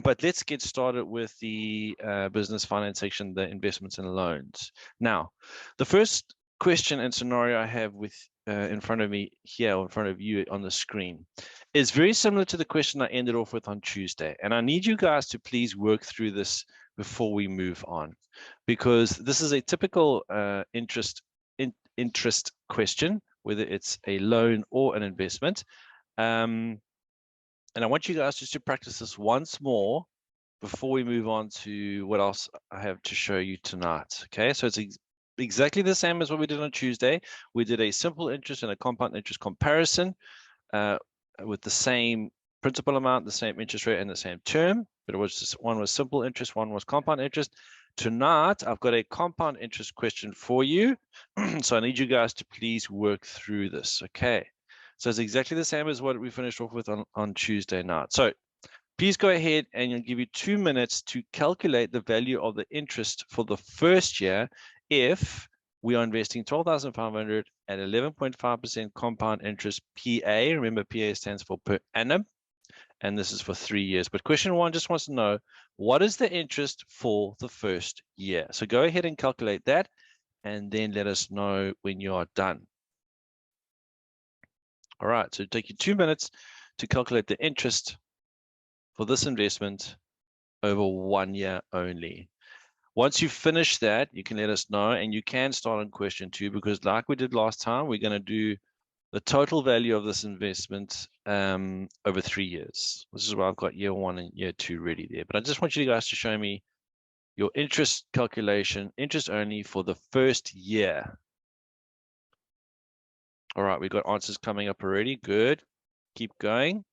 But let's get started with the business finance section, the investments and loans. Now, the first question and scenario I have with in front of me here, or in front of you on the screen, is very similar to the question I ended off with on Tuesday. And I need you guys to please work through this before we move on, because this is a typical interest question, whether it's a loan or an investment. And I want you guys just to practice this once more before we move on to what else I have to show you tonight. Okay, so it's exactly the same as what we did on Tuesday. We did a simple interest and a compound interest comparison with the same principal amount, the same interest rate, and the same term. But it was just, one was simple interest, one was compound interest. Tonight, I've got a compound interest question for you. So I need you guys to please work through this. Okay. So it's exactly the same as what we finished off with on Tuesday night. So please go ahead, and you'll give you 2 minutes to calculate the value of the interest for the first year if we are investing 12,500 at 11.5% compound interest PA. Remember, PA stands for per annum, and this is for 3 years. But question 1 just wants to know, what is the interest for the first year? So go ahead and calculate that, and then let us know when you are done. All right, so take you 2 minutes to calculate the interest for this investment over 1 year only. Once you finish that, you can let us know, and you can start on question 2, because like we did last time, we're going to do the total value of this investment over 3 years. This is why I've got year 1 and year 2 ready there. But I just want you guys to show me your interest calculation, interest only for the first year. All right, we've got answers coming up already. Good. Keep going.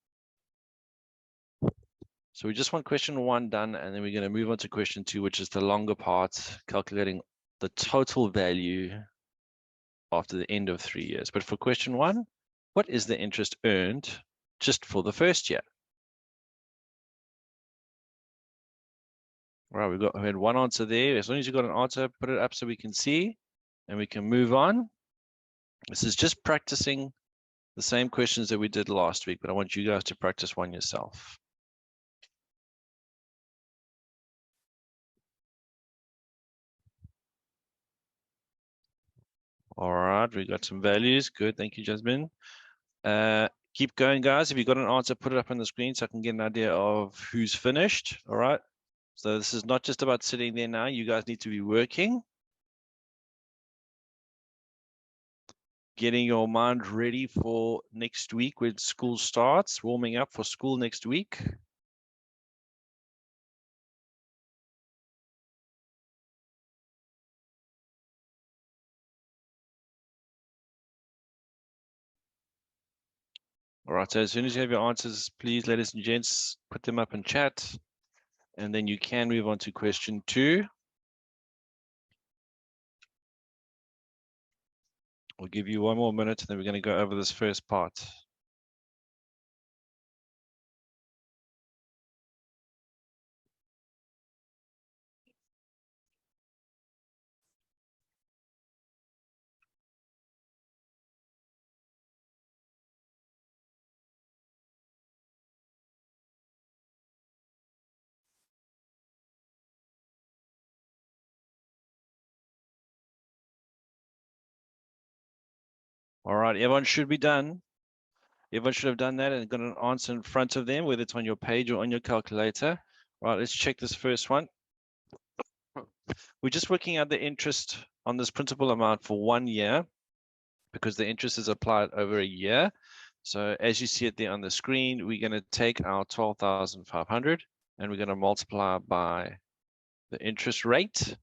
So we just want question 1 done, and then we're going to move on to question 2, which is the longer part, calculating the total value after the end of 3 years. But for question 1, what is the interest earned just for the first year? All right, we had one answer there. As long as you've got an answer, put it up so we can see, and we can move on. This is just practicing the same questions that we did last week, but I want you guys to practice one yourself. All right, we got some values. Good, thank you, Jasmine. Keep going, guys. If you've got an answer, put it up on the screen so I can get an idea of who's finished. All right. So this is not just about sitting there now. You guys need to be working. Getting your mind ready for next week when school starts, warming up for school next week. All right, so as soon as you have your answers, please, ladies and gents, put them up in chat, and then you can move on to question 2. We'll give you 1 more minute, and then we're going to go over this first part. All right, everyone should be done. Everyone should have done that and got an answer in front of them, whether it's on your page or on your calculator. All right, let's check this first one. We're just working out the interest on this principal amount for 1 year, because the interest is applied over a year. So as you see it there on the screen, we're going to take our 12,500 and we're going to multiply by the interest rate.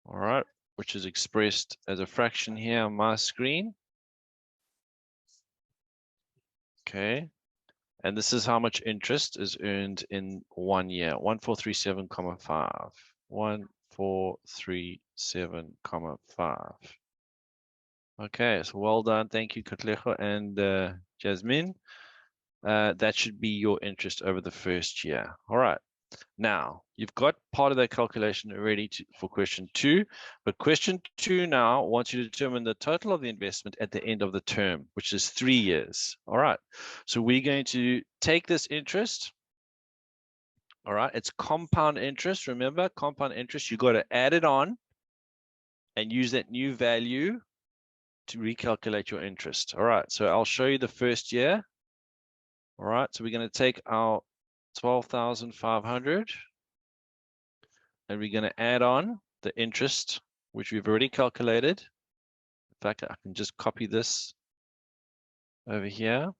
All right, which is expressed as a fraction here on my screen. Okay. And this is how much interest is earned in 1 year, 1437,5. 1437,5. Okay, so well done. Thank you, Katlego and Jasmine. That should be your interest over the first year. All right. Now, you've got part of that calculation already for question 2, but question 2 now wants you to determine the total of the investment at the end of the term, which is 3 years. All right. So we're going to take this interest All right, it's compound interest. Remember, compound interest, you got to add it on and use that new value to recalculate your interest. All right, so I'll show you the first year. All right, so we're going to take our 12,500 and we're going to add on the interest, which we've already calculated. In fact, I can just copy this over here.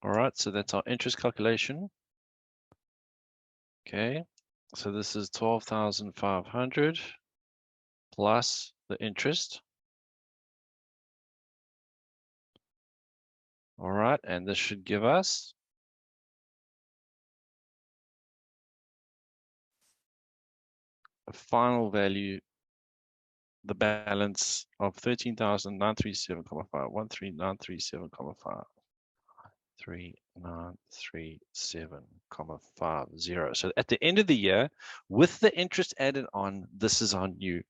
All right, so that's our interest calculation. Okay, so this is 12,500 plus the interest. All right, and this should give us a final value, the balance of 13,937,5, 13,937,5, 3,937,50. So at the end of the year, with the interest added on, this is our new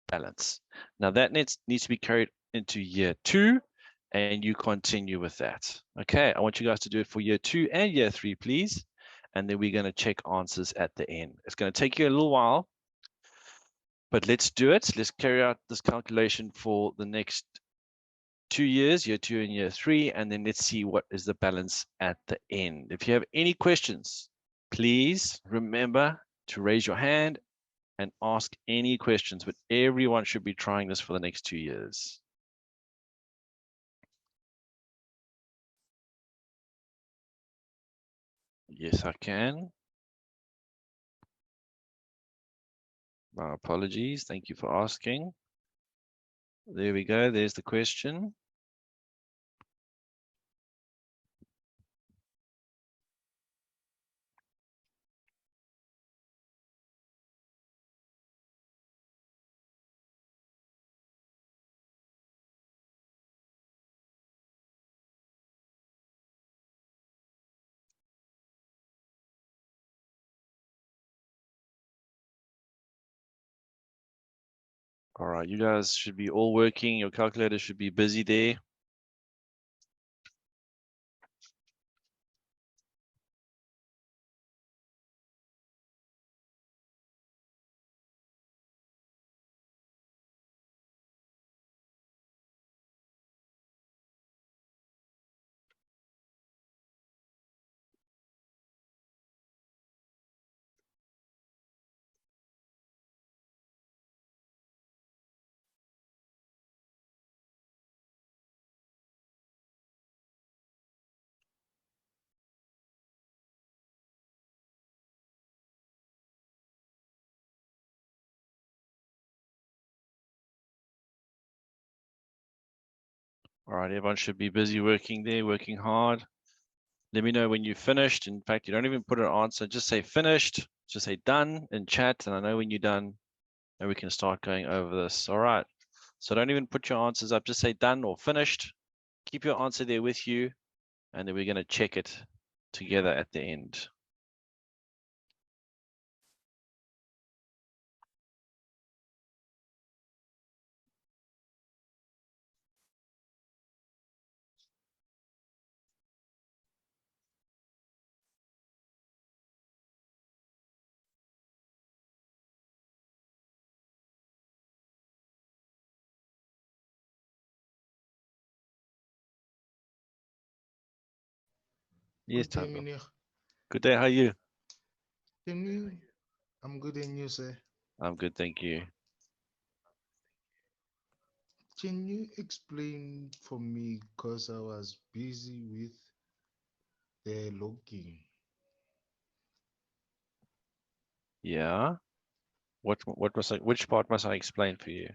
balance. Now that needs to be carried into year 2, and you continue with that. Okay, I want you guys to do it for year 2 and year 3, please. And then we're going to check answers at the end. It's going to take you a little while, but let's do it. Let's carry out this calculation for the next 2 years, year 2 and year 3, and then let's see what is the balance at the end. If you have any questions, please remember to raise your hand and ask any questions, but everyone should be trying this for the next 2 years. Yes, I can. My apologies. Thank you for asking. There we go. There's the question. All right, you guys should be all working. Your calculator should be busy there. All right, everyone should be busy working there, working hard. Let me know when you've finished. In fact, you don't even put an answer. Just say finished. Just say done in chat, and I know when you're done, and we can start going over this. All right. So don't even put your answers up. Just say done or finished. Keep your answer there with you, and then we're going to check it together at the end. Yes, Good day, Tando. meneer. Good day. How are you? Can you? I'm good, and you, sir? I'm good, thank you. Can you explain for me? Because I was busy with the logging. Yeah. What was I, which part must I explain for you?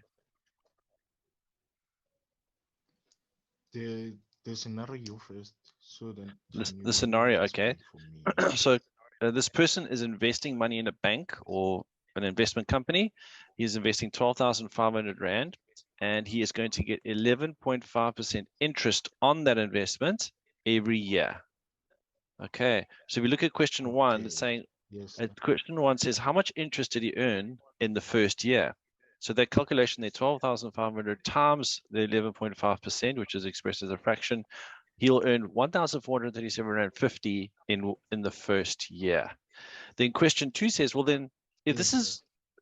The scenario first, so then can The you scenario, okay. explain for me? So this person is investing money in a bank or an investment company. He's investing 12,500 Rand, and he is going to get 11.5% interest on that investment every year. Okay. So if we look at question 1, it's Okay. saying, Yes, sir. question 1 says, how much interest did he earn in the first year? So that calculation there, 12,500 times the 11.5%, which is expressed as a fraction, He'll earn 1,437 Rand 50 in the first year. Then question 2 says, well, then if Yes, sir.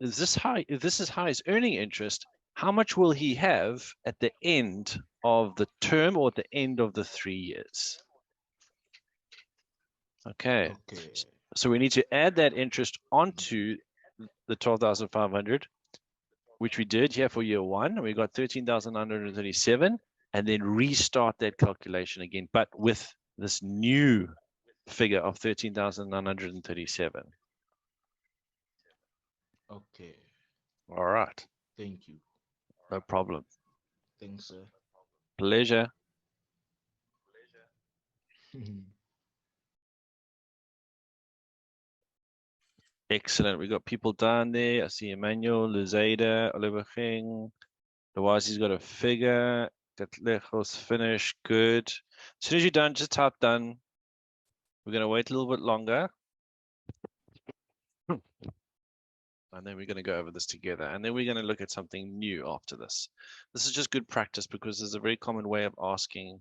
if this is how he's earning interest, how much will he have at the end of the term or at the end of the 3 years? Okay. Okay. So we need to add that interest onto the 12,500, which we did here for year 1. We got 13,937, and then restart that calculation again, but with this new figure of 13,937. Okay. All right. Thank you. No problem. Thanks, sir. Pleasure. Excellent. We got people down there. I see Emmanuel, Luzada, Oliver King. Lawazi's got a figure. Katlejos finished. Good. As soon as you're done, just type done. We're going to wait a little bit longer. And then we're going to go over this together. And then we're going to look at something new after this. This is just good practice because there's a very common way of asking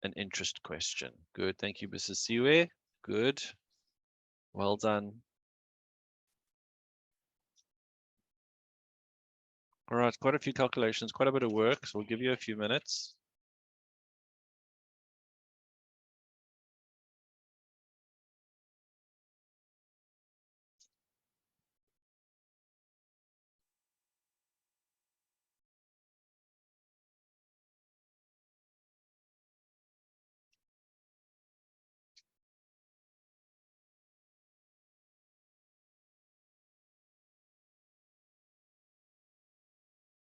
an interest question. Good. Thank you, Mrs. Siwe. Good. Well done. All right, quite a few calculations, quite a bit of work. So we'll give you a few minutes.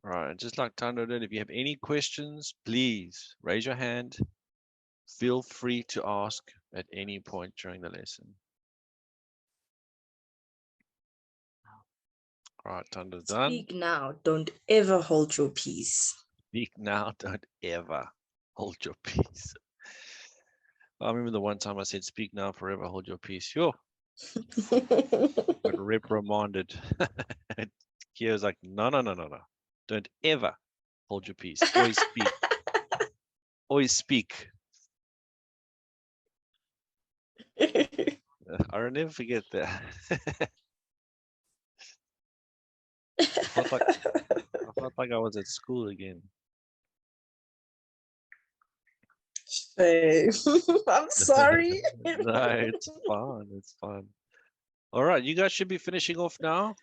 All right, just like Tando did, if you have any questions, please raise your hand. Feel free to ask at any point during the lesson. All right, Tando's done. Speak now, don't ever hold your peace. Speak now, don't ever hold your peace. I remember the one time I said, speak now, forever hold your peace. Sure, got reprimanded. He was like, no. Don't ever hold your peace. Always speak. Always speak. I'll never forget that. I felt like I was at school again. Shame. I'm sorry. No, it's fun. It's fun. All right, you guys should be finishing off now.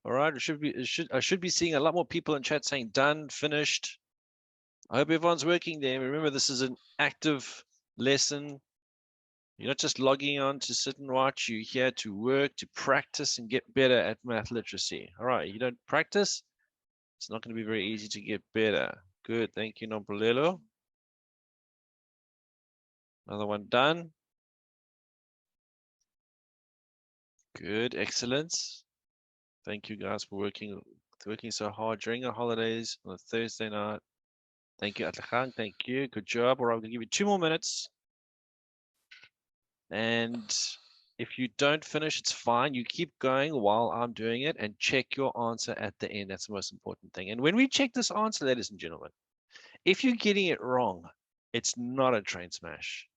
All right, I should be seeing a lot more people in chat saying done, finished. I hope everyone's working there. Remember, this is an active lesson. You're not just logging on to sit and watch. You're here to work, to practice, and get better at math literacy. All right, you don't practice, it's not going to be very easy to get better. Good, thank you, Nompolelo. Another one done. Good, excellence. Thank you guys for working so hard during the holidays on a Thursday night. Thank you, Atlachang. Thank you. Good job. All right, I'm going to give you 2 more minutes. And if you don't finish, it's fine. You keep going while I'm doing it and check your answer at the end. That's the most important thing. And when we check this answer, ladies and gentlemen, if you're getting it wrong, it's not a train smash.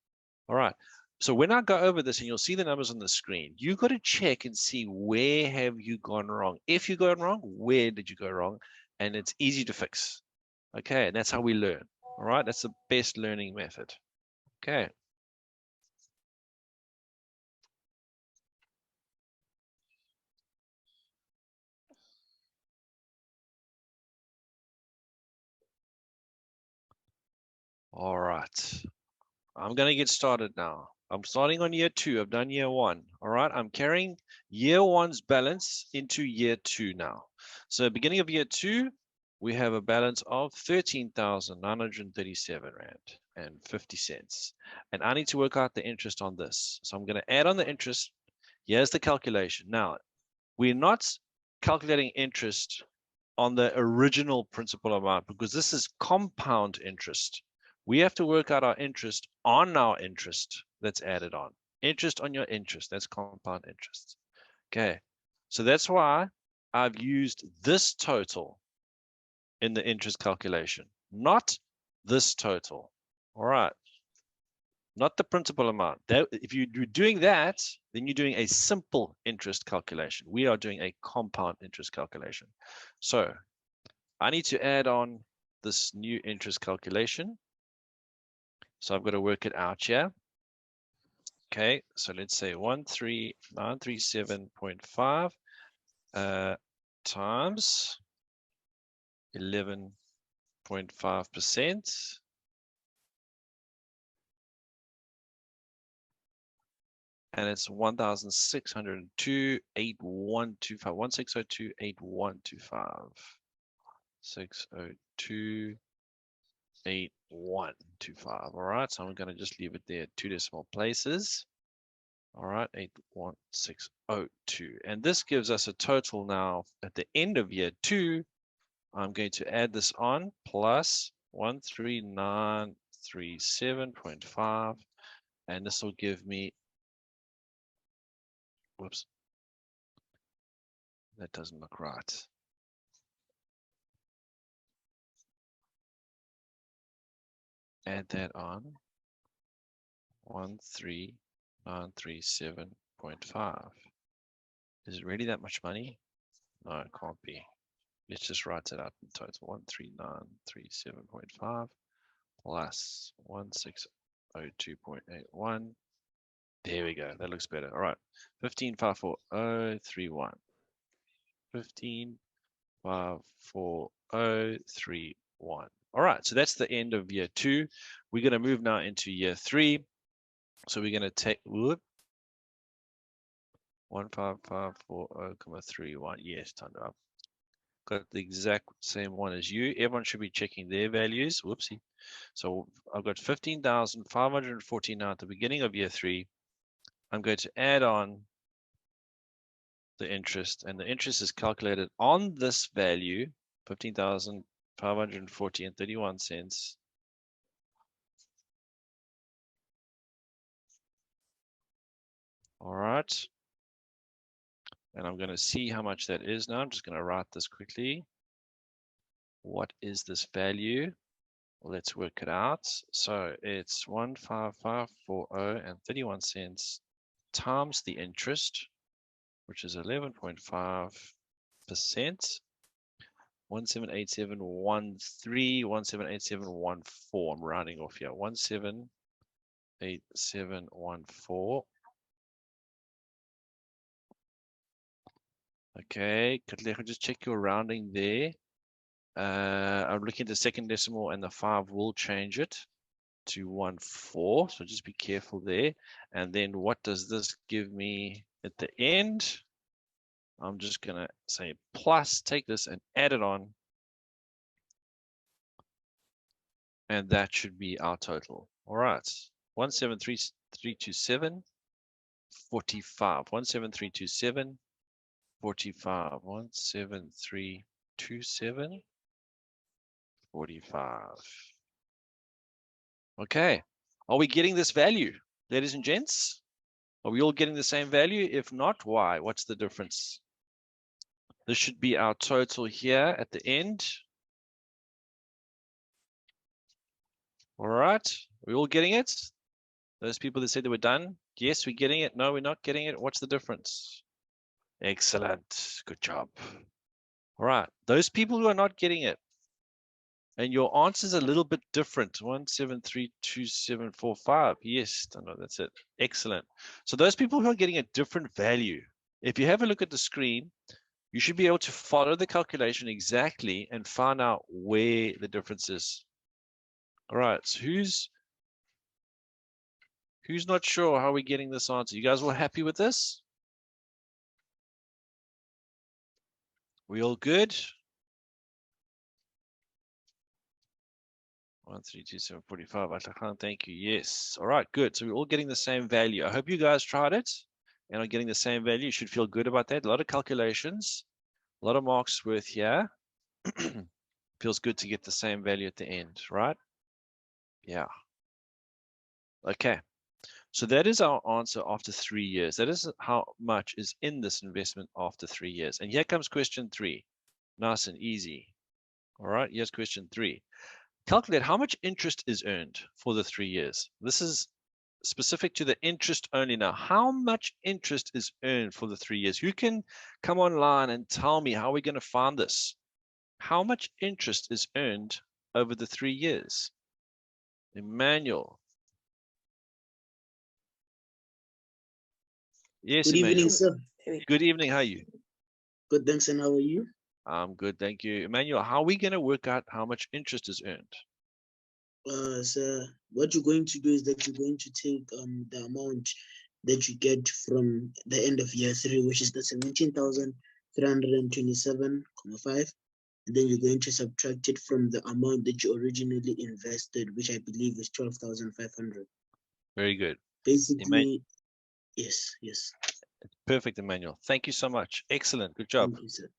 All right. So when I go over this and you'll see the numbers on the screen, you got to check and see where have you gone wrong. If you gone wrong, where did you go wrong? And it's easy to fix. Okay, and that's how we learn. All right, that's the best learning method. Okay. All right. I'm going to get started now. I'm starting on year 2. I've done year 1. All right. I'm carrying year 1's balance into year 2 now. So beginning of year 2, we have a balance of 13,937 Rand and 50 cents. And I need to work out the interest on this. So I'm going to add on the interest. Here's the calculation. Now, we're not calculating interest on the original principal amount because this is compound interest. We have to work out our interest on our interest that's added on. Interest on your interest, that's compound interest. Okay, so that's why I've used this total in the interest calculation, not this total. All right. Not the principal amount. That, if you're doing that, then you're doing a simple interest calculation. We are doing a compound interest calculation. So I need to add on this new interest calculation. So I've got to work it out here. Okay, so let's say 13937.5 times 11.5%. And it's 1,602.8125. 1,602.8125. 602.8125. All right, so I'm going to just leave it there at 2 decimal places. All right, 81602. And this gives us a total now at the end of year 2. I'm going to add this on plus 13937.5. And this will give me, whoops, that doesn't look right. Add that on 13937.5. Is it really that much money? No, it can't be. Let's just write it out in total. 13937.5 plus 1602.81. There we go. That looks better. All right. 15,540.31. 15,540.31. All right. So that's the end of year 2. We're going to move now into year 3. So we're going to take 15540.31. Yes, turned up. Got the exact same one as you. Everyone should be checking their values. Whoopsie. So I've got 15,549 at the beginning of year 3. I'm going to add on the interest, and the interest is calculated on this value, 15,540.31 cents. All right. And I'm going to see how much that is now. I'm just going to write this quickly. What is this value? Let's work it out. So it's 15540.31 cents times the interest, which is 11.5%. 178713, 178714. I'm rounding off here. 178714. Okay, Katlego, just check your rounding there. I'm looking at the second decimal, and the 5 will change it to 14. So just be careful there. And then what does this give me at the end? I'm just going to say plus, take this and add it on. And that should be our total. All right. 173,327, 45. 17327, 45. 17327, 45. Okay. Are we getting this value, ladies and gents? Are we all getting the same value? If not, why? What's the difference? This should be our total here at the end. All right. Are we all getting it? Those people that said they were done. Yes, we're getting it. No, we're not getting it. What's the difference? Excellent. Good job. All right. Those people who are not getting it, and your answer is a little bit different. 1732745. Yes, I know that's it. Excellent. So those people who are getting a different value, if you have a look at the screen, you should be able to follow the calculation exactly and find out where the difference is. All right. So who's not sure how we're getting this answer? You guys all happy with this? We all good? 132,745. Thank you. Yes. All right, good. So we're all getting the same value. I hope you guys tried it and are getting the same value. You should feel good about that. A lot of calculations, a lot of marks worth here. Feels good to get the same value at the end, right? Yeah. Okay. So that is our answer after 3 years. That is how much is in this investment after 3 years. And here comes question 3. Nice and easy. All right, here's question 3. calculate how much interest is earned for the 3 years. This is specific to the interest only now. How much interest is earned for the 3 years? Who can come online and tell me how we're going to find this? How much interest is earned over the 3 years? Emmanuel. Yes, Good evening, Emmanuel. sir. Good evening. How are you? Good, thanks. And how are you? I'm good, thank you. Emmanuel, how are we going to work out how much interest is earned? Sir, what you're going to do is that you're going to take the amount that you get from the end of year 3, which is the 17,327.5, and then you're going to subtract it from the amount that you originally invested, which I believe is 12,500. Very good. Basically, yes. Perfect, Emmanuel. Thank you so much. Excellent. Good job. Thank you, sir.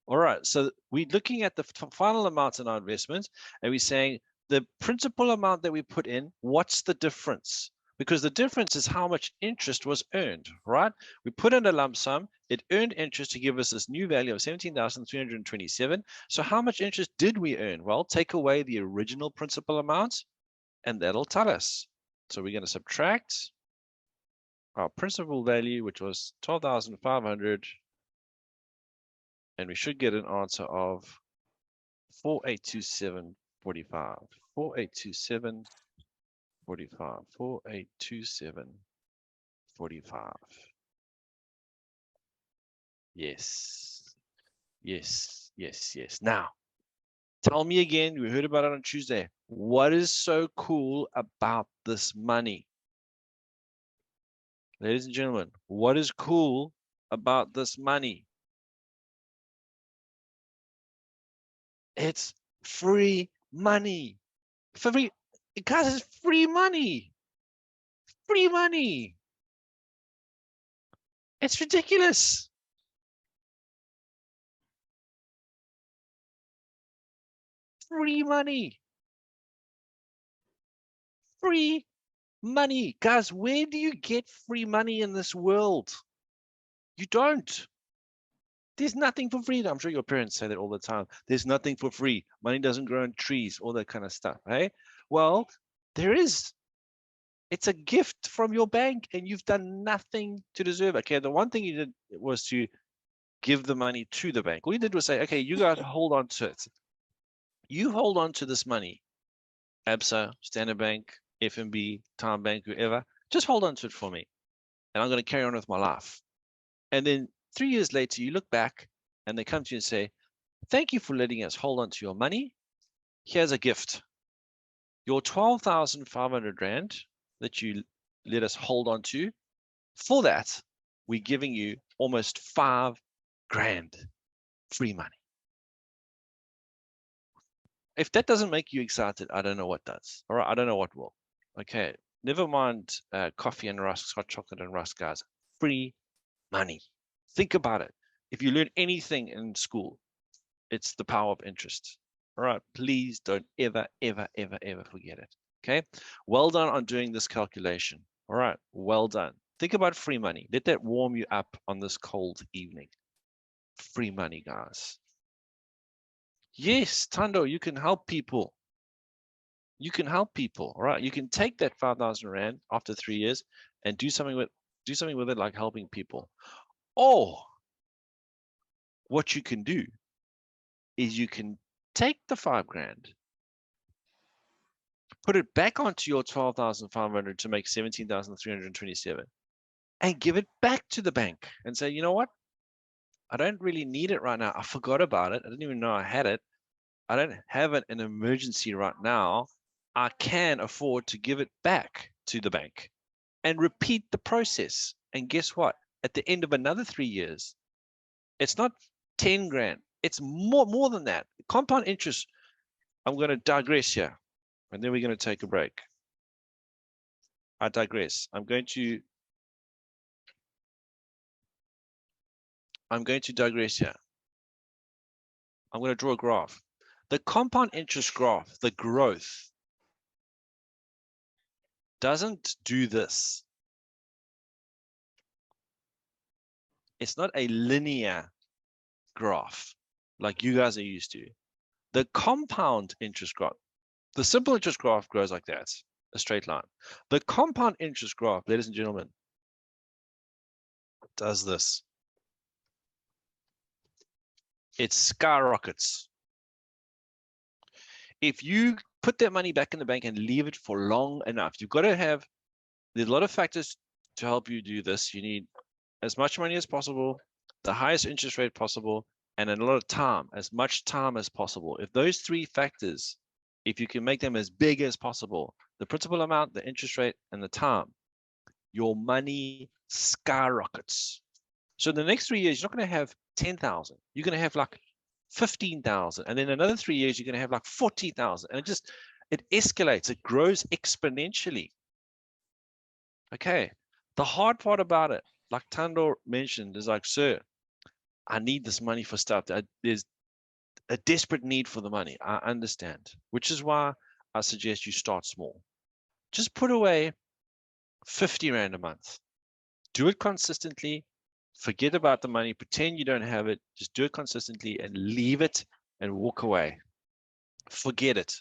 All right. So we're looking at the final amounts in our investments, and we're saying the principal amount that we put in, what's the difference? Because the difference is how much interest was earned, right? We put in a lump sum, it earned interest to give us this new value of 17,327. So how much interest did we earn? Well, take away the original principal amount, and that'll tell us. So we're going to subtract our principal value, which was 12,500, and we should get an answer of 4827.45. 4827.45. 4827.45. Yes. Now, tell me again, we heard about it on Tuesday. What is so cool about this money? Ladies and gentlemen, what is cool about this money? It's free money. Guys, it's free money. Free money. It's ridiculous. Free money. Free money. Guys, where do you get free money in this world? You don't. There's nothing for free. I'm sure your parents say that all the time. There's nothing for free. Money doesn't grow on trees, all that kind of stuff. Hey, well, there is. It's a gift from your bank, and you've done nothing to deserve it. Okay, the one thing you did was to give the money to the bank. All you did was say, okay, you got to hold on to it. You hold on to this money. ABSA, Standard Bank, FNB, Time Bank, whoever, just hold on to it for me. And I'm going to carry on with my life. And then 3 years later, you look back and they come to you and say, thank you for letting us hold on to your money. Here's a gift. Your 12,500 Rand that you let us hold on to, for that, we're giving you almost 5 grand free money. If that doesn't make you excited, I don't know what does. All right, I don't know what will. Okay, never mind coffee and rusks, hot chocolate and rusk, guys. Free money. Think about it. If you learn anything in school, it's the power of interest. All right, please don't ever forget it. Okay, well done on doing this calculation. All right, well done. Think about free money. Let that warm you up on this cold evening. Free money, guys. Yes, Tando, you can help people. You can help people, all right? You can take that 5,000 Rand after 3 years and do something with it, like helping people. Or what you can do is you can take the 5 grand, put it back onto your 12,500 to make 17,327, and give it back to the bank and say, you know what? I don't really need it right now. I forgot about it. I didn't even know I had it. I don't have it in an emergency right now. I can afford to give it back to the bank and repeat the process. And guess what? At the end of another 3 years, it's not 10 grand. It's more than that. Compound interest. I'm going to digress here, and then we're going to take a break. I digress. I'm going to digress here. I'm going to draw a graph. The compound interest graph, the growth, doesn't do this. It's not a linear graph like you guys are used to. The compound interest graph, The simple interest graph grows like that, a straight line. The compound interest graph, ladies and gentlemen, does this. It skyrockets. If you put that money back in the bank and leave it for long enough, you've got to have, there's a lot of factors to help you do this. You need as much money as possible, the highest interest rate possible, and a lot of time, as much time as possible. If those three factors, if you can make them as big as possible, the principal amount, the interest rate, and the time, your money skyrockets. So in the next 3 years, you're not going to have 10,000. You're going to have like 15,000. And then another 3 years, you're going to have like 40,000. And it escalates. It grows exponentially. Okay. The hard part about it, like Tandor mentioned, is like, sir, I need this money for stuff. There's a desperate need for the money. I understand, which is why I suggest you start small. Just put away 50 Rand a month. Do it consistently. Forget about the money. Pretend you don't have it. Just do it consistently and leave it and walk away. Forget it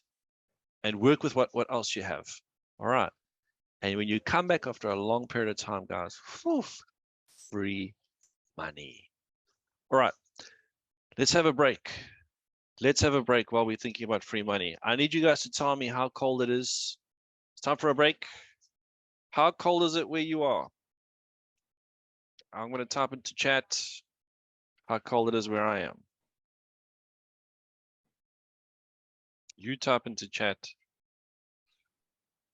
and work with what else you have. All right. And when you come back after a long period of time, guys, whew, free money. All right. Let's have a break. Let's have a break while we're thinking about free money. I need you guys to tell me how cold it is. It's time for a break. How cold is it where you are? I'm going to type into chat how cold it is where I am. You type into chat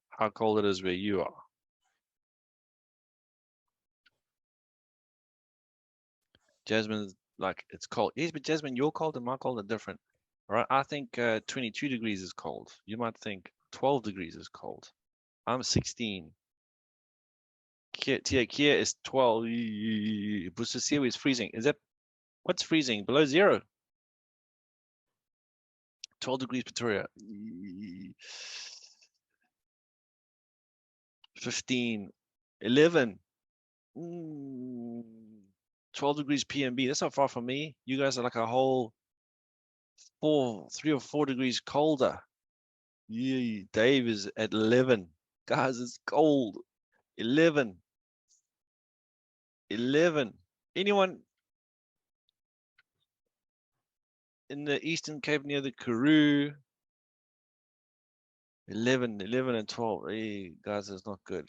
how cold it is where you are. Jasmine's like, it's cold. Yes, but Jasmine, your cold and my cold are different. All right, I think 22 degrees is cold. You might think 12 degrees is cold. I'm 16. Kia is 12. Busisiwe is freezing. Is that, what's freezing? Below zero. 12 degrees Pretoria. 15. 11. 12 degrees PMB. That's not far from me. You guys are like a whole 3 or 4 degrees colder. Yeah, Dave is at 11. Guys, it's cold. 11. 11. Anyone in the Eastern Cape near the Karoo? 11 and 12. Hey, guys, it's not good.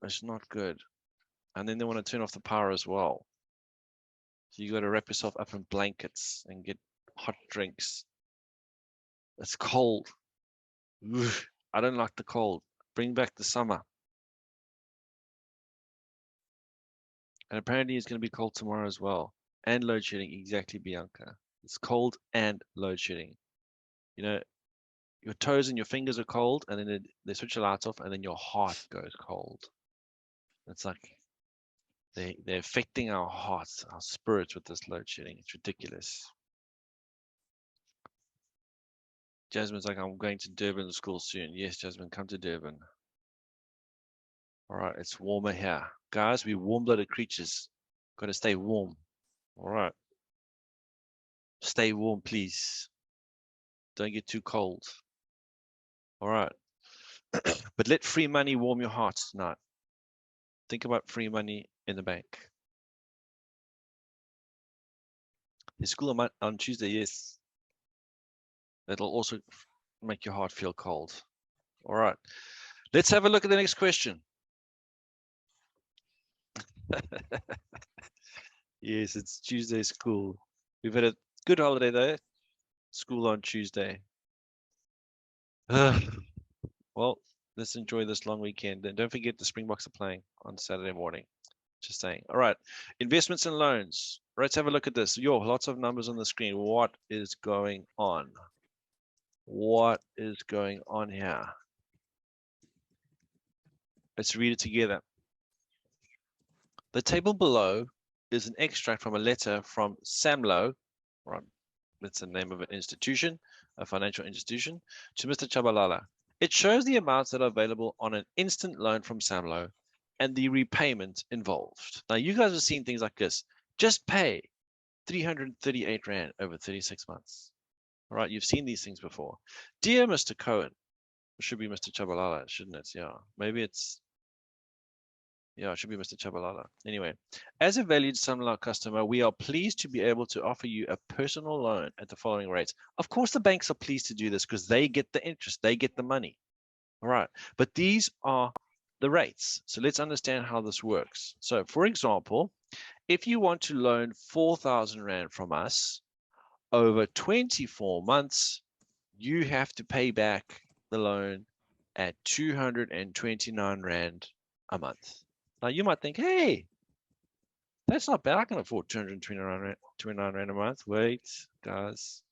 It's not good. And then they want to turn off the power as well. So you got to wrap yourself up in blankets and get hot drinks. It's cold. Ugh, I don't like the cold. Bring back the summer. And apparently it's going to be cold tomorrow as well. And load shedding. Exactly, Bianca. It's cold and load shedding. You know, your toes and your fingers are cold, and then they switch the lights off, and then your heart goes cold. It's like they're affecting our hearts, our spirits with this load shedding. It's ridiculous. Jasmine's like, I'm going to Durban to school soon. Yes, Jasmine, come to Durban. All right, it's warmer here. Guys, we're warm-blooded creatures. Got to stay warm. All right. Stay warm, please. Don't get too cold. All right. But let free money warm your hearts tonight. Think about free money in the bank. There's school on Tuesday, yes. That'll also make your heart feel cold. All right. Let's have a look at the next question. Yes, it's Tuesday school. We've had a good holiday though. School on Tuesday. Well, let's enjoy this long weekend. And don't forget the Springboks are playing on Saturday morning. Just saying. All right. Investments and loans. Let's have a look at this. Lots of numbers on the screen. What is going on? What is going on here? Let's read it together. The table below is an extract from a letter from Samlo, right? That's the name of an institution, a financial institution, to Mr. Chabalala. It shows the amounts that are available on an instant loan from Samlo and the repayment involved. Now, you guys have seen things like this. Just pay 338 Rand over 36 months. All right, you've seen these things before. Dear Mr. Cohen, it should be Mr. Chabalala, shouldn't it? Yeah, maybe it's, yeah, it should be Mr. Chabalala. Anyway, as a valued Sunlight customer, we are pleased to be able to offer you a personal loan at the following rates. Of course, the banks are pleased to do this because they get the interest, they get the money. All right, but these are the rates. So let's understand how this works. So for example, if you want to loan 4,000 Rand from us over 24 months, you have to pay back the loan at 229 Rand a month. Now you might think, hey, that's not bad. I can afford 229 Rand a month. Wait, guys,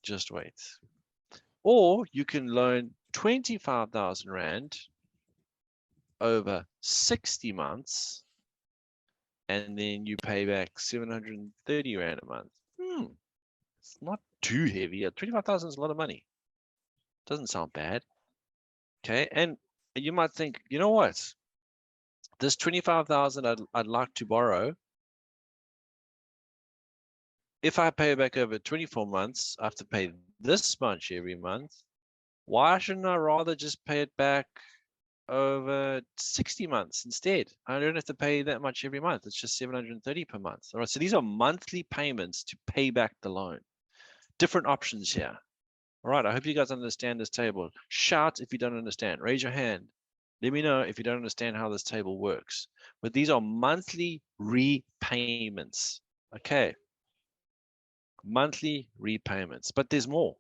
just wait. Or you can loan 25,000 Rand over 60 months, and then you pay back 730 Rand a month. It's not too heavy. 25,000 is a lot of money. Doesn't sound bad. Okay, and you might think, you know what? This 25,000 I'd like to borrow. If I pay back over 24 months, I have to pay this much every month. Why shouldn't I rather just pay it back over 60 months instead? I don't have to pay that much every month. It's just 730 per month. All right, so these are monthly payments to pay back the loan. Different options here. All right, I hope you guys understand this table. Shout if you don't understand. Raise your hand. Let me know if you don't understand how this table works. But these are monthly repayments. Okay. Monthly repayments. But there's more.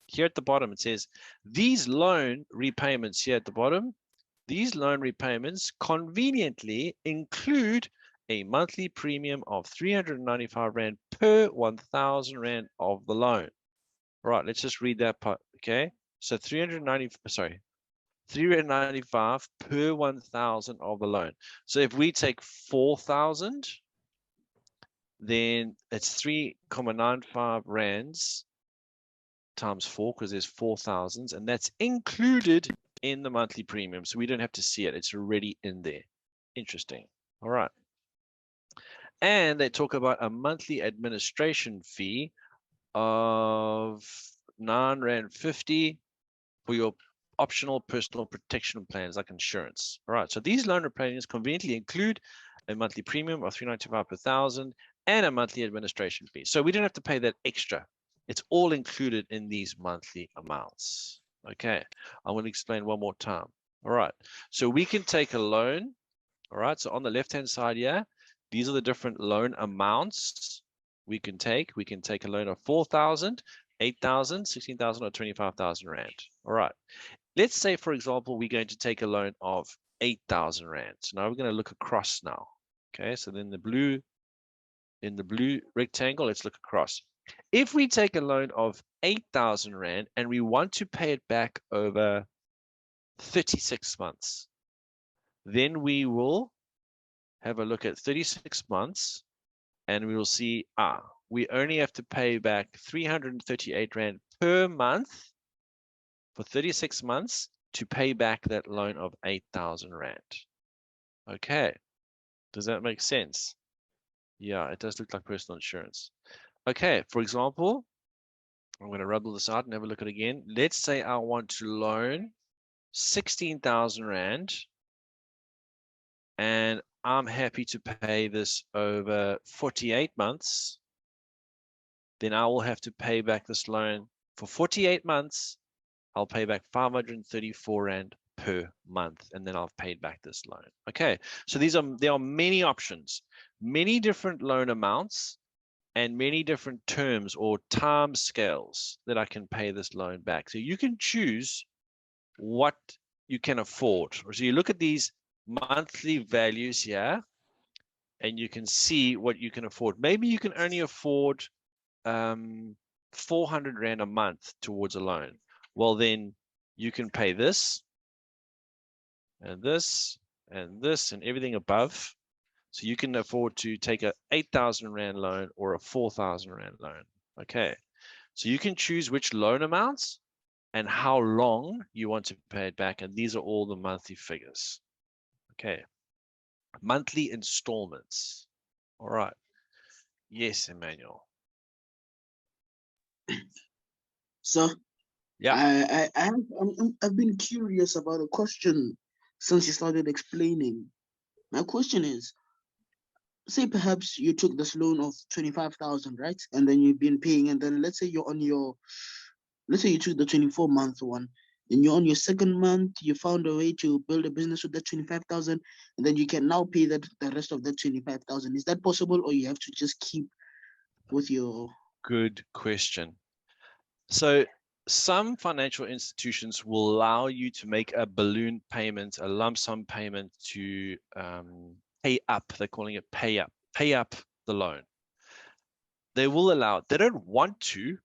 Here at the bottom, it says, these loan repayments here at the bottom, these loan repayments conveniently include a monthly premium of 395 Rand per 1,000 Rand of the loan. Right, let's just read that part, okay? So 395 per 1,000 of the loan. So if we take 4,000, then it's 3.95 Rands times 4, because there's 4,000s, and that's included in the monthly premium. So we don't have to see it. It's already in there. Interesting. All right. And they talk about a monthly administration fee of 9 Rand 50 for your optional personal protection plans like insurance. All right, so these loan repayments conveniently include a monthly premium of 395 per 1,000 and a monthly administration fee. So we don't have to pay that extra. It's all included in these monthly amounts. Okay, I'm going to explain one more time. All right, so we can take a loan. All right, so on the left-hand side here, these are the different loan amounts we can take. We can take a loan of 4,000, 8,000, 16,000, or 25,000 Rand. All right. Let's say, for example, we're going to take a loan of 8,000 Rand. So now we're going to look across now. Okay, so then in the blue rectangle, let's look across. If we take a loan of 8,000 Rand and we want to pay it back over 36 months, then we will have a look at 36 months and we will see, we only have to pay back 338 Rand per month for 36 months to pay back that loan of 8,000 Rand. Okay, does that make sense? Yeah, it does look like personal insurance. Okay, for example, I'm going to rubble this out and have a look at it again. Let's say I want to loan 16,000 Rand and I'm happy to pay this over 48 months. Then I will have to pay back this loan for 48 months. I'll pay back 534 Rand per month, and then I've paid back this loan. Okay, so there are many options, many different loan amounts, and many different terms or time scales that I can pay this loan back. So you can choose what you can afford. So you look at these monthly values here, and you can see what you can afford. Maybe you can only afford 400 Rand a month towards a loan. Well, then you can pay this and this and this and everything above. So you can afford to take a 8,000 Rand loan or a 4,000 Rand loan. Okay. So you can choose which loan amounts and how long you want to pay it back. And these are all the monthly figures. Okay. Monthly installments. All right. Yes, Emmanuel. So Yeah. I've been curious about a question since you started explaining. My question is, say perhaps you took this loan of 25,000, right? And then you've been paying, and then let's say let's say you took the 24-month one, and you're on your second month, you found a way to build a business with that 25,000, and then you can now pay the rest of that 25,000. Is that possible, or you have to just keep with your? Good question. So some financial institutions will allow you to make a balloon payment, a lump sum payment to pay up. They're calling it pay up the loan. They will allow it. They don't want to,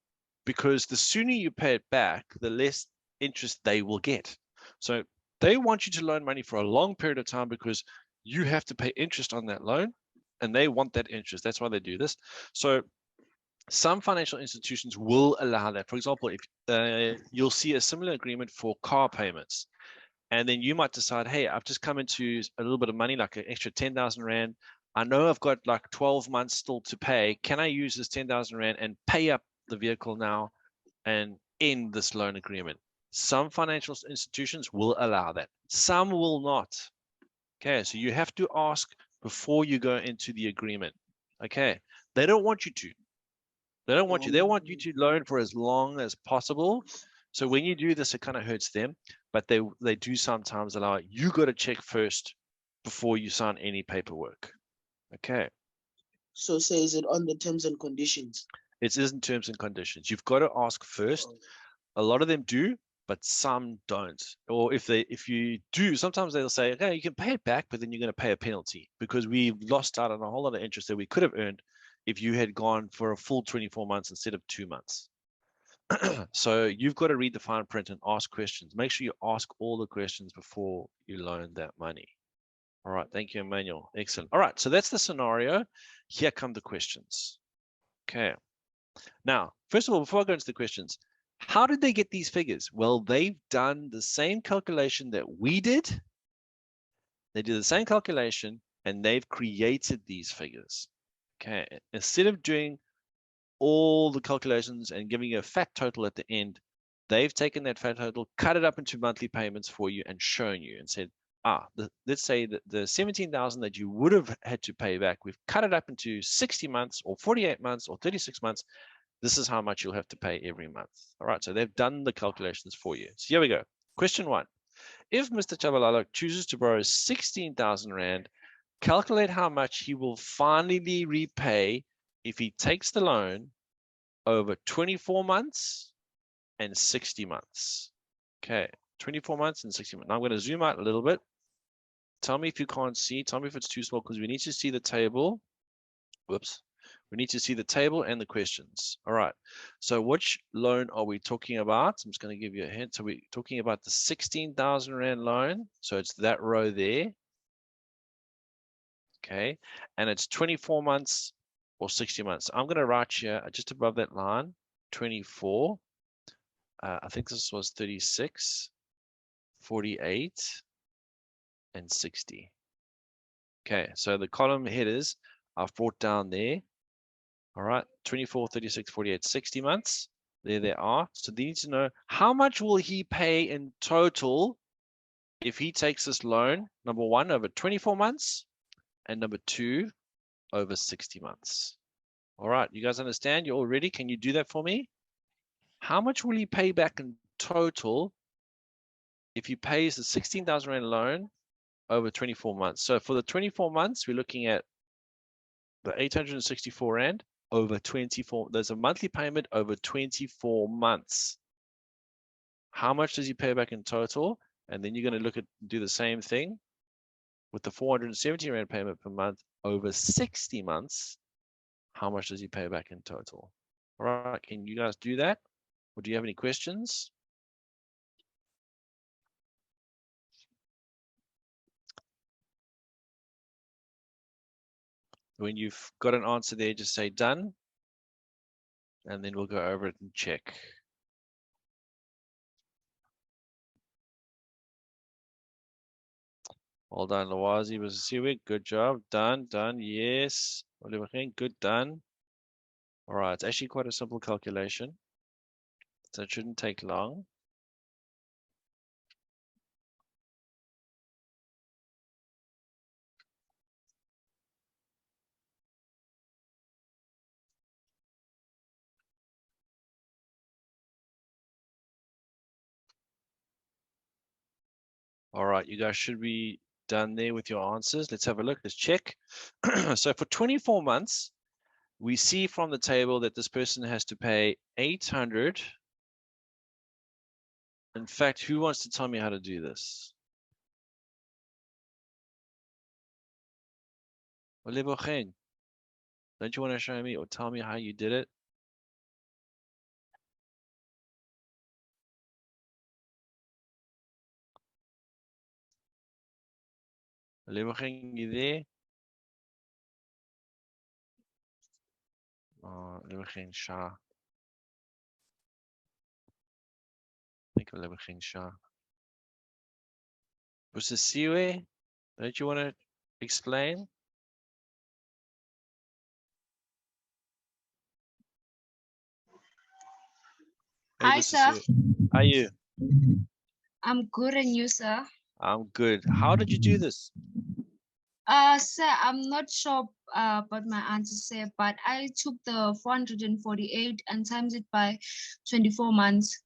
because the sooner you pay it back, the less interest they will get. So they want you to loan money for a long period of time because you have to pay interest on that loan, and they want that interest. That's why they do this. So some financial institutions will allow that. For example, if you'll see a similar agreement for car payments, and then you might decide, hey, I've just come into a little bit of money, like an extra 10,000 Rand. I know I've got like 12 months still to pay. Can I use this 10,000 Rand and pay up the vehicle now and end this loan agreement? Some financial institutions will allow that. Some will not. Okay, so you have to ask before you go into the agreement. Okay, they don't want you to. They don't want you. They want you to loan for as long as possible. So when you do this, it kind of hurts them, but they do sometimes allow it. You got to check first before you sign any paperwork. Okay. So say, is it on the terms and conditions? It is in terms and conditions. You've got to ask first. A lot of them do, but some don't. Or if you do, sometimes they'll say, okay, you can pay it back, but then you're going to pay a penalty because we've lost out on a whole lot of interest that we could have earned if you had gone for a full 24 months instead of 2 months. So you've got to read the fine print and ask questions. Make sure you ask all the questions before you loan that money. All right. Thank you, Emmanuel. Excellent. All right. So that's the scenario. Here come the questions. Okay. Now, first of all, before I go into the questions, how did they get these figures? Well, they've done the same calculation that we did. They did the same calculation and they've created these figures. Okay. Instead of doing all the calculations and giving you a fat total at the end, they've taken that fat total, cut it up into monthly payments for you and shown you and said, let's say that the 17,000 that you would have had to pay back, we've cut it up into 60 months or 48 months or 36 months. This is how much you'll have to pay every month. All right, so they've done the calculations for you. So here we go. Question 1. If Mr. Chabalala chooses to borrow 16,000 Rand, calculate how much he will finally repay if he takes the loan over 24 months and 60 months. Okay, 24 months and 60 months. Now I'm going to zoom out a little bit. Tell me if you can't see. Tell me if it's too small because we need to see the table. Whoops. We need to see the table and the questions. All right. So which loan are we talking about? I'm just going to give you a hint. So we're talking about the 16,000 Rand loan. So it's that row there. Okay. And it's 24 months or 60 months. I'm going to write here just above that line, 24. I think this was 36, 48, and 60. Okay. So the column headers I've brought down there. All right, 24, 36, 48, 60 months. There they are. So they need to know how much will he pay in total if he takes this loan, number 1, over 24 months, and number 2, over 60 months. All right, you guys understand? You all ready? Can you do that for me? How much will he pay back in total if he pays the 16,000 Rand loan over 24 months? So for the 24 months, we're looking at the 864 Rand. Over 24, there's a monthly payment over 24 months. How much does he pay back in total? And then you're going to do the same thing with the 470 Rand payment per month over 60 months. How much does he pay back in total? All right, can you guys do that? Or do you have any questions? When you've got an answer there, just say done. And then we'll go over it and check. Well done, Lawazi was Siwik. Good job. Done, done. Yes. Oliver King, good, done. All right, it's actually quite a simple calculation. So it shouldn't take long. All right, you guys should be done there with your answers. Let's have a look. Let's check. So for 24 months, we see from the table that this person has to pay 800. In fact, who wants to tell me how to do this? Olebogen, don't you want to show me or tell me how you did it? Olebogen, you there? Olebogen Shah. I think Olebogen Shah. Busisiwe, don't you want to explain? Hey, Hi, sir. Busisiwe. How are you? I'm good, and you, sir? I'm good. How did you do this? Sir, I'm not sure about my answer, sir, but I took the 448 and times it by 24 months.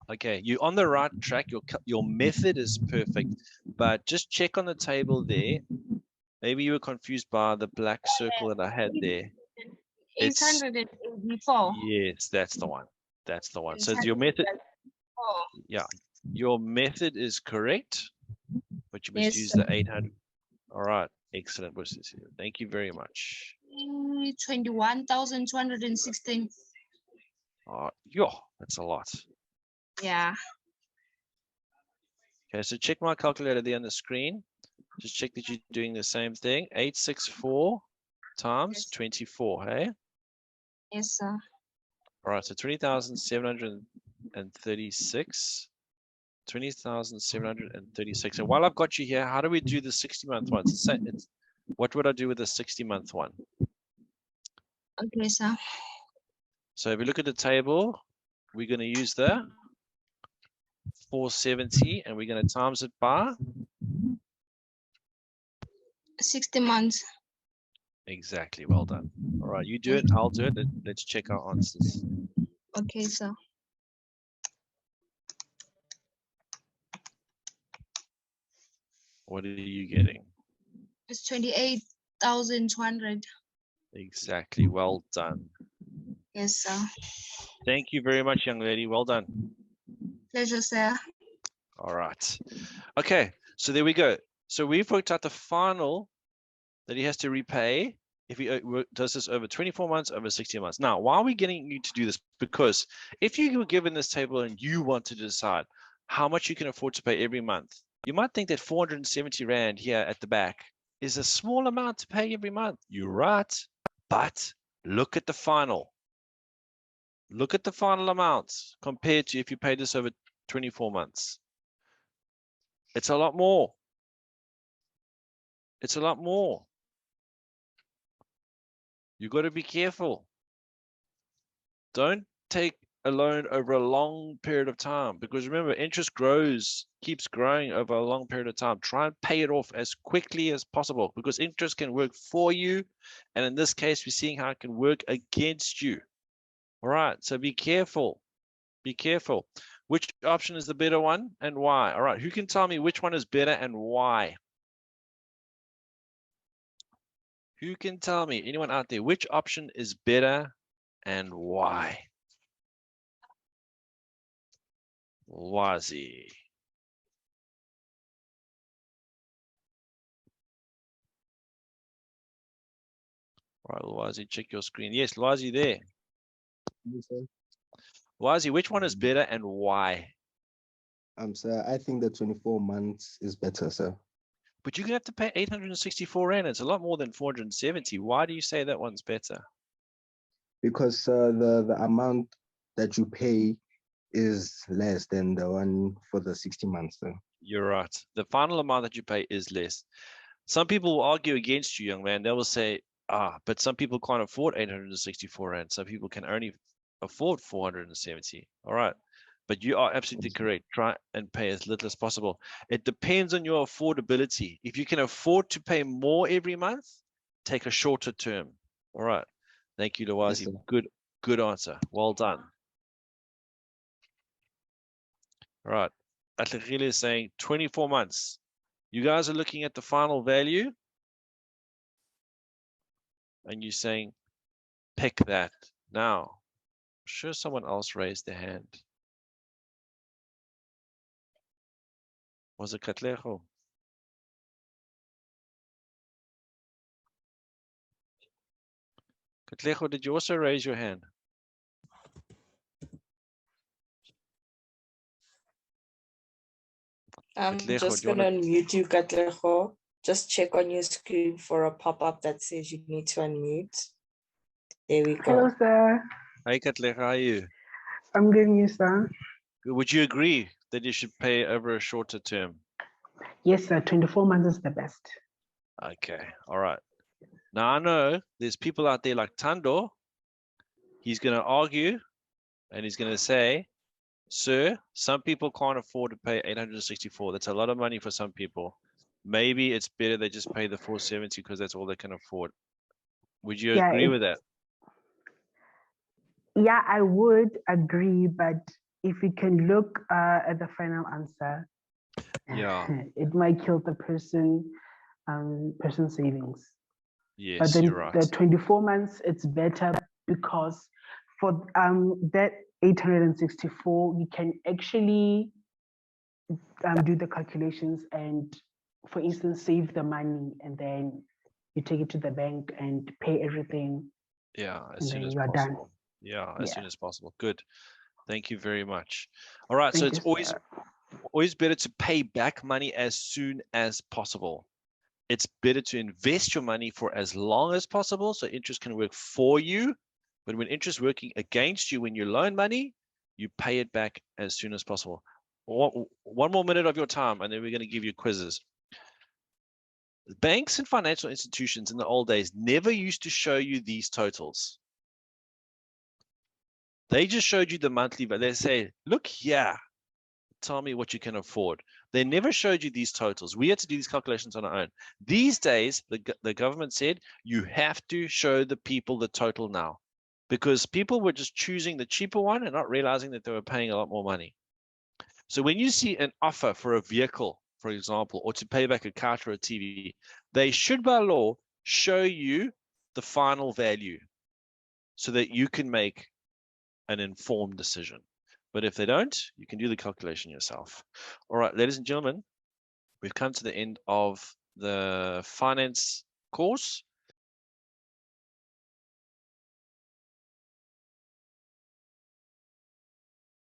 Okay, you're on the right track. Your method is perfect, but just check on the table there. Maybe you were confused by the black circle that I had there. It's 884. yes, that's the one. That's the one. So your 884. method, yeah, your method is correct, but you must Yes, use sir. the 800. All right, excellent. Thank you very much. 21,216. Yo, that's a lot. Yeah. Okay, so check my calculator there on the screen. Just check that you're doing the same thing. 864 times 24, hey? Yes, sir. All right, so 20,736. 20,736. And while I've got you here, how do we do the 60-month one? What would I do with the 60-month one? Okay, sir. So if we look at the table, we're going to use the 470 and we're going to times it by 60 months. exactly. Well done. All right, you do it. I'll do it. Let's check our answers. Okay, sir. What are you getting? It's 28,200. Exactly. Well done. Yes, sir. Thank you very much, young lady. Well done. Pleasure, sir. All right. Okay, so there we go. So we've worked out the final that he has to repay if he does this over 24 months, over 60 months. Now, why are we getting you to do this? Because if you were given this table and you want to decide how much you can afford to pay every month, you might think that 470 Rand here at the back is a small amount to pay every month. You're right, but look at the final. Look at the final amount compared to if you paid this over 24 months. It's a lot more. It's a lot more. You got to be careful. Don't take a loan over a long period of time because remember, interest keeps growing over a long period of time. Try and pay it off as quickly as possible because interest can work for you. And in this case, we're seeing how it can work against you. All right, so be careful. Be careful. Which option is the better one and why? All right, who can tell me which one is better and why? Who can tell me, anyone out there, which option is better and why? Lwazi. Right, Lwazi, check your screen. Yes, Lwazi there. Yes, sir. Lwazi, which one is better and why? Sir, I think the 24 months is better, sir. But you're going to have to pay 864 Rand. It's a lot more than 470. Why do you say that one's better? Because the amount that you pay is less than the one for the 60 months, sir. You're right. The final amount that you pay is less. Some people will argue against you, young man. They will say, but some people can't afford 864 Rand. Some people can only afford 470. All right. But you are absolutely correct. Try and pay as little as possible. It depends on your affordability. If you can afford to pay more every month, take a shorter term. All right. Thank you, Lawazi. sir. Good answer. Well done. All right. Atlegile is saying 24 months. You guys are looking at the final value and you're saying pick that. Now, I'm sure someone else raised their hand. Was it Katlejo? Katlejo, did you also raise your hand? I'm Katlejo, just do you gonna want unmute you, Katleho. Just check on your screen for a pop-up that says you need to unmute. There we Hello, go. sir. to? Hi, Katlejo, how are you? I'm good, you, sir. Would you agree that you should pay over a shorter term? Yes, sir. 24 months is the best. Okay, all right. Now I know there's people out there like Tando. He's going to argue and he's going to say, sir, some people can't afford to pay 864. That's a lot of money for some people. Maybe it's better they just pay the 470 because that's all they can afford. Would you Yeah, agree with that? yeah, I would agree, but if we can look at the final answer, Yeah. it might kill the person's savings. But Yes, then you're right. the 24 months, it's better because for that 864, you can actually do the calculations and, for instance, save the money, and then you take it to the bank and pay everything, Yeah, as and soon then as you are done. possible. Yeah, as Yeah. soon as possible. Good. Thank you very much. All right, so Thank it's you, sir. always better to pay back money as soon as possible. It's better to invest your money for as long as possible so interest can work for you. But when interest is working against you when you loan money, you pay it back as soon as possible. One more minute of your time, and then we're going to give you quizzes. Banks and financial institutions in the old days never used to show you these totals. They just showed you the monthly, but they say, look here, tell me what you can afford. They never showed you these totals. We had to do these calculations on our own. These days, the government said you have to show the people the total now, because people were just choosing the cheaper one and not realizing that they were paying a lot more money. So when you see an offer for a vehicle, for example, or to pay back a couch or a TV, they should by law show you the final value so that you can make an informed decision. But if they don't, you can do the calculation yourself. All right, ladies and gentlemen, we've come to the end of the finance course.